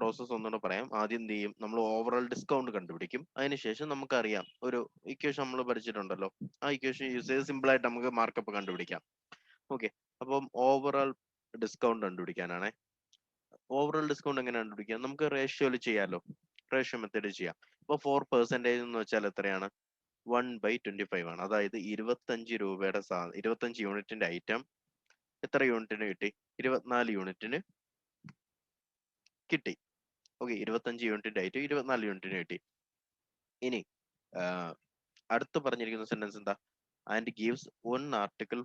Process ഒന്നുകൂടെ പറയാം. ആദ്യം എന്ത് ചെയ്യും, നമ്മൾ ഓവറോൾ ഡിസ്കൗണ്ട് കണ്ടുപിടിക്കും. അതിനുശേഷം നമുക്കറിയാം ഒരു ഇക്വേഷൻ നമ്മൾ പഠിച്ചിട്ടുണ്ടല്ലോ, ആ ഇക്വേഷൻ യൂസ് ചെയ്ത് സിമ്പിൾ ആയിട്ട് നമുക്ക് മാർക്കപ്പ് കണ്ടുപിടിക്കാം. ഓക്കെ, അപ്പം ഓവറോൾ ഡിസ്കൗണ്ട് കണ്ടുപിടിക്കാനാണ്. ഓവറോൾ ഡിസ്കൗണ്ട് എങ്ങനെ കണ്ടുപിടിക്കാം? നമുക്ക് റേഷ്യോയിൽ ചെയ്യാമല്ലോ, റേഷ്യോ മെത്തേഡ് ചെയ്യാം. ഇപ്പോൾ 4% എന്ന് വെച്ചാൽ എത്രയാണ്? 1/25 ആണ്. അതായത് 25 രൂപയുടെ 25 യൂണിറ്റിന്റെ ഐറ്റം എത്ര യൂണിറ്റിന് കിട്ടി? 24 യൂണിറ്റിന് കിട്ടി. ഓക്കെ, 25 യൂണിറ്റിന്റെ ഐറ്റം 24 യൂണിറ്റിന് കിട്ടി. ഇനി അടുത്ത് പറഞ്ഞിരിക്കുന്ന സെന്റൻസ് എന്താ? And gives 1 article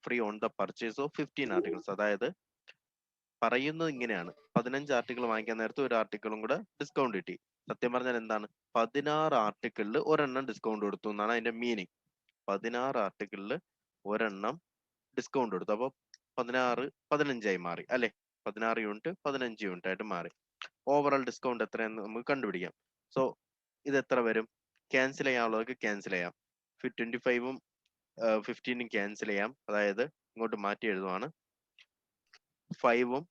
free on the purchase of 15 articles. അതായത് പറയുന്നത് ഇങ്ങനെയാണ്, 15 ആർട്ടിക്കിൾ വാങ്ങിക്കാൻ നേരത്തെ ഒരു ആർട്ടിക്കിളും കൂടെ ഡിസ്കൗണ്ട് കിട്ടി. സത്യം പറഞ്ഞാൽ എന്താണ്? 16 ആർട്ടിക്കിളിൽ ഒരെണ്ണം ഡിസ്കൗണ്ട് കൊടുത്തു എന്നാണ് അതിന്റെ മീനിങ്. 16 ആർട്ടിക്കിളിൽ ഒരെണ്ണം ഡിസ്കൗണ്ട് കൊടുത്തു. അപ്പൊ 16 15 മാറി അല്ലെ? 16 യൂണിറ്റ് 15 യൂണിറ്റ് ആയിട്ട് മാറി. ഓവറോൾ ഡിസ്കൗണ്ട് എത്രയെന്ന് നമുക്ക് കണ്ടുപിടിക്കാം. സോ ഇത് എത്ര വരും? ക്യാൻസൽ ചെയ്യാനുള്ളവർക്ക് ക്യാൻസൽ ചെയ്യാം. 25ഉം 15ഉം ക്യാൻസൽ ചെയ്യാം. അതായത് ഇങ്ങോട്ട് മാറ്റി എഴുതുവാണ്. 5ഉം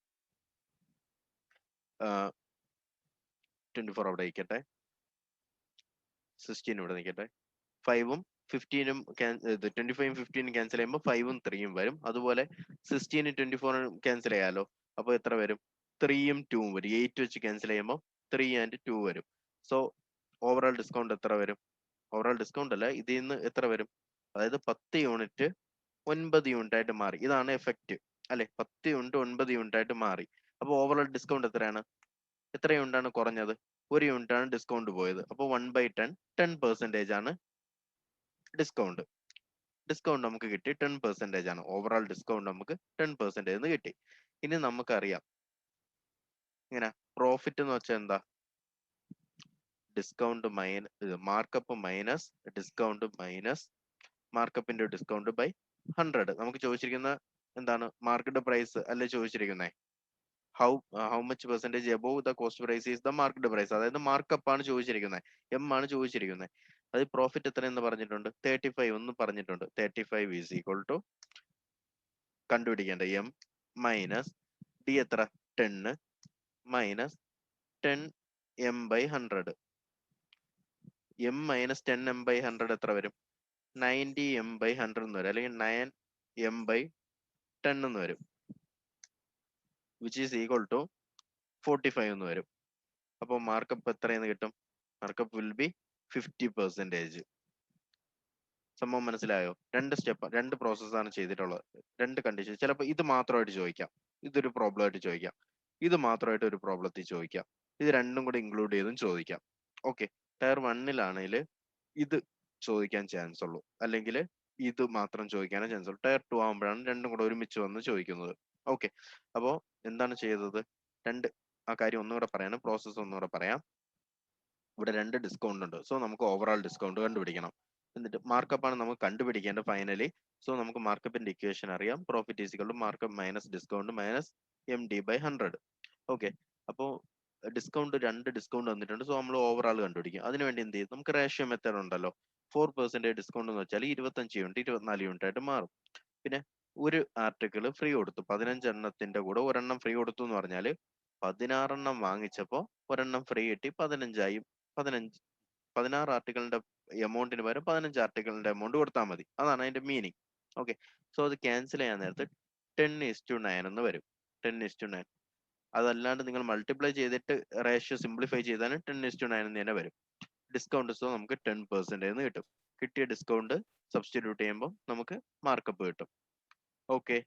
24 അവിടെ നിൽക്കട്ടെ, 16 ഇവിടെ നിൽക്കട്ടെ. 5ഉം 15ഉം 25ഉം 15ഉം ക്യാൻസൽ ചെയ്യുമ്പോൾ 5ഉം 3ഉം വരും. അതുപോലെ 16ഉം 24ഉം ക്യാൻസൽ ചെയ്യാലോ. അപ്പോൾ എത്ര വരും? 3ഉം 2ഉം വരും. 8 വെച്ച് ക്യാൻസൽ ചെയ്യുമ്പോൾ 3 and 2 വരും. സോ ഓവറോൾ ഡിസ്കൗണ്ട് എത്ര വരും? ഓവറോൾ ഡിസ്കൗണ്ട് അല്ല, ഇതിൽ നിന്ന് എത്ര വരും? അതായത് 10 യൂണിറ്റ് 9 യൂണിറ്റ് ആയിട്ട് മാറി. ഇതാണ് എഫക്റ്റ് അല്ലെ? 10 യൂണിറ്റ് 9 യൂണിറ്റ് ആയിട്ട് മാറി. അപ്പോൾ ഓവറോൾ ഡിസ്കൗണ്ട് എത്രയാണ്? എത്ര യൂണിറ്റ് ആണ് കുറഞ്ഞത്? 1 യൂണിറ്റ് ആണ് ഡിസ്കൗണ്ട് പോയത്. അപ്പോൾ 1/10 10% ആണ് ഡിസ്കൗണ്ട്. ഡിസ്കൗണ്ട് നമുക്ക് കിട്ടി 10% ആണ്. ഓവറോൾ ഡിസ്കൗണ്ട് നമുക്ക് 10% എന്ന് കിട്ടി. ഇനി നമുക്കറിയാം ഇങ്ങനെ പ്രോഫിറ്റ് എന്ന് വെച്ചാൽ എന്താ? Discount markup minus discount minus മാർക്കപ്പിന്റെ ഡിസ്കൗണ്ട് ബൈ 100. നമുക്ക് ചോദിച്ചിരിക്കുന്ന എന്താണ്? മാർക്കറ്റ് പ്രൈസ് അല്ലേ ചോദിച്ചിരിക്കുന്നത്? How much percentage above the cost price is the market price. അതായത് മാർക്കപ്പ് ആണ് ചോദിച്ചിരിക്കുന്നത്, എം ആണ് ചോദിച്ചിരിക്കുന്നത്. അത് പ്രോഫിറ്റ് എത്ര എന്ന് പറഞ്ഞിട്ടുണ്ട്? 35 എന്ന് പറഞ്ഞിട്ടുണ്ട്. 35 ഈസ് ഈക്വൽ ടു കണ്ടുപിടിക്കേണ്ട എം മൈനസ് ഡി എത്ര? 10 minus 10m/100. M minus 10m/100 എത്ര വരും? 90m/100 എന്ന് വരും, അല്ലെങ്കിൽ 9m/10 എന്ന് വരും, വിച്ച് ഈസ് ഈക്വൽ ടു 45 എന്ന് വരും. അപ്പോൾ മാർക്കപ്പ് എത്രയെന്ന് കിട്ടും? Markup will be 50%. സംഭവം മനസ്സിലായോ? രണ്ട് പ്രോസസ്സാണ് ചെയ്തിട്ടുള്ളത്, രണ്ട് കണ്ടീഷൻ. ചിലപ്പോൾ ഇത് മാത്രമായിട്ട് ചോദിക്കാം, ഇതൊരു പ്രോബ്ലം ആയിട്ട് ചോദിക്കാം, ഇത് മാത്രമായിട്ട് ഒരു പ്രോബ്ലത്തിൽ ചോദിക്കാം, ഇത് രണ്ടും കൂടെ ഇൻക്ലൂഡ് ചെയ്തും ചോദിക്കാം. ഓക്കെ, ടയർ 1-ലാണെങ്കിൽ ഇത് ചോദിക്കാൻ ചാൻസ് ഉള്ളൂ, അല്ലെങ്കിൽ ഇത് മാത്രം ചോദിക്കാനേ ചാൻസ് ഉള്ളൂ. ടയർ 2 ആകുമ്പോഴാണ് രണ്ടും കൂടെ ഒരുമിച്ച് വന്ന് ചോദിക്കുന്നത്. ഓക്കെ, അപ്പോൾ എന്താണ് ചെയ്തത്? ആ കാര്യം ഒന്നുകൂടെ പറയാം, പ്രോസസ്സ് ഒന്നുകൂടെ പറയാം. ഇവിടെ 2 ഡിസ്കൗണ്ട് ഉണ്ട്. സോ നമുക്ക് ഓവറോൾ ഡിസ്കൗണ്ട് കണ്ടുപിടിക്കണം. എന്നിട്ട് മാർക്കപ്പ് ആണ് നമുക്ക് കണ്ടുപിടിക്കേണ്ടത് ഫൈനലി. സോ നമുക്ക് മാർക്കപ്പിന്റെ ഇക്വേഷൻ അറിയാം. Profit is equal to markup minus discount minus MD/100. Okay, അപ്പോൾ രണ്ട് ഡിസ്കൗണ്ട് വന്നിട്ടുണ്ട്. സോ നമ്മൾ ഓവറോൾ കണ്ടുപിടിക്കും. അതിനുവേണ്ടി എന്ത് ചെയ്യും? നമുക്ക് റേഷ്യോ മെത്തേഡ് ഉണ്ടല്ലോ. 4% ഡിസ്കൗണ്ട് എന്ന് വെച്ചാൽ 25 യൂണിറ്റ് 24 യൂണിറ്റ് ആയിട്ട് മാറും. പിന്നെ ഒരു ആർട്ടിക്കിൾ ഫ്രീ കൊടുത്തു, 15 എണ്ണത്തിന്റെ കൂടെ ഒരെണ്ണം ഫ്രീ കൊടുത്തു എന്ന് പറഞ്ഞാൽ 16 എണ്ണം വാങ്ങിച്ചപ്പോൾ ഒരെണ്ണം ഫ്രീ കിട്ടി, 16 ആർട്ടിക്കിളിന്റെ എമൗണ്ടിന് പകരം 15 ആർട്ടിക്കിളിന്റെ എമൗണ്ട് കൊടുത്താൽ മതി. അതാണ് അതിന്റെ മീനിങ്. ഓക്കെ, സോ അത് ക്യാൻസൽ ചെയ്യാൻ നേരത്ത് 10:9 എന്ന് വരും. 10:9. അതല്ലാണ്ട് നിങ്ങൾ മൾട്ടിപ്ലൈ ചെയ്തിട്ട് റേഷ്യോ സിംപ്ലിഫൈ ചെയ്താൽ 10:9 എന്ന് തന്നെ വരും. ഡിസ്കൗണ്ട് സോ നമുക്ക് 10% എന്ന് കിട്ടും. കിട്ടിയ ഡിസ്കൗണ്ട് സബ്സ്റ്റിറ്റ്യൂട്ട് ചെയ്യുമ്പോൾ നമുക്ക് മാർക്കപ്പ് കിട്ടും. ഓക്കെ.